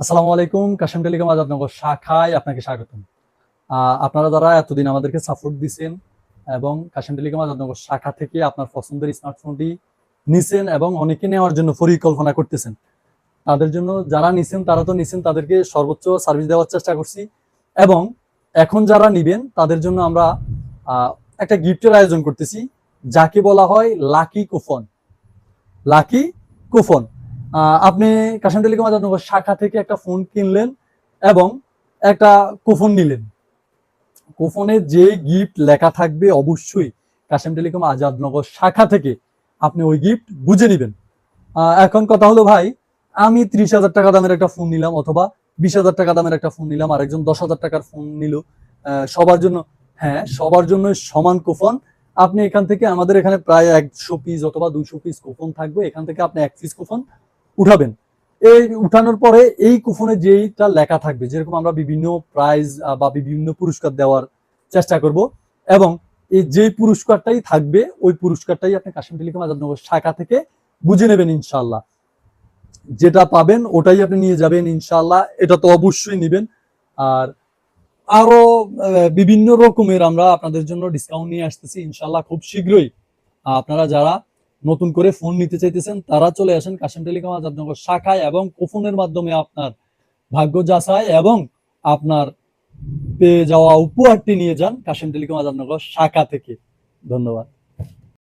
আসসালামু আলাইকুম। কাশেম টেলিকম আজাদনগর শাখায় আপনাকে স্বাগতম। আপনারা যারা এতদিন আমাদেরকে সাপোর্ট দিচ্ছেন এবং কাশেম টেলিকম আজাদনগর শাখা থেকে আপনার পছন্দের স্মার্টফোনটি নিছেন এবং অনেকে নেওয়ার জন্য পরিকল্পনা করতেছেন, তাদের জন্য যারা নিছেন তারা তো নিছেন, তাদেরকে সর্বোচ্চ সার্ভিস দেওয়ার চেষ্টা করছি এবং এখন যারা নিবেন তাদের জন্য আমরা একটা গিফটের আয়োজন করতেছি, যাকে বলা হয় লাকি কুপন। লাকি কুপন আপনি কাশেম টেলিকম আজাদনগর শাখা থেকে একটা ফোন কিনলেন এবং একটা কুপন নিলেন। কুপনে যে গিফট লেখা থাকবে অবশ্যই কাশেম টেলিকম আজাদনগর শাখা থেকে আপনি ওই গিফট বুঝে নেবেন। এখন কথা হলো ভাই, আমি 30,000 টাকা দামের একটা ফোন নিলাম অথবা 20,000 টাকা দামের একটা ফোন নিলাম, আরেকজন 10,000 টাকার ফোন নিল। সবার জন্য, হ্যাঁ সবার জন্য সমান কুপন। আপনি এখান থেকে, আমাদের এখানে প্রায় 100 পিস অথবা 200 পিস কুপন থাকবে, এখান থেকে আপনি 1 পিস কুপন উঠাবেন। এই উঠানোর পরে এই কুপনে যেইটা লেখা থাকবে, যেরকম আমরা বিভিন্ন প্রাইজ বা বিভিন্ন পুরস্কার দেওয়ার চেষ্টা করব, এবং এই যে পুরস্কারটাই থাকবে ওই পুরস্কারটাই আপনি কাশেম টেলিকম আজাদনগর শাখা থেকে বুঝে নেবেন ইনশাল্লাহ। যেটা পাবেন ওটাই আপনি নিয়ে যাবেন ইনশাল্লাহ, এটা তো অবশ্যই নিবেন। আর আরো বিভিন্ন রকমের আমরা আপনাদের জন্য ডিসকাউন্ট নিয়ে আসতেছি ইনশাল্লাহ খুব শীঘ্রই। আপনারা যারা নতুন করে ফোন নিতে চাইতেছেন তারা চলে আসেন কাশেম টেলিকম আজাদনগর শাখায় এবং কুপনের মাধ্যমে আপনার ভাগ্য যাচাই এবং আপনার পেয়ে যাওয়া উপহারটি নিয়ে যান কাশেম টেলিকম আজাদনগর শাখা থেকে। ধন্যবাদ।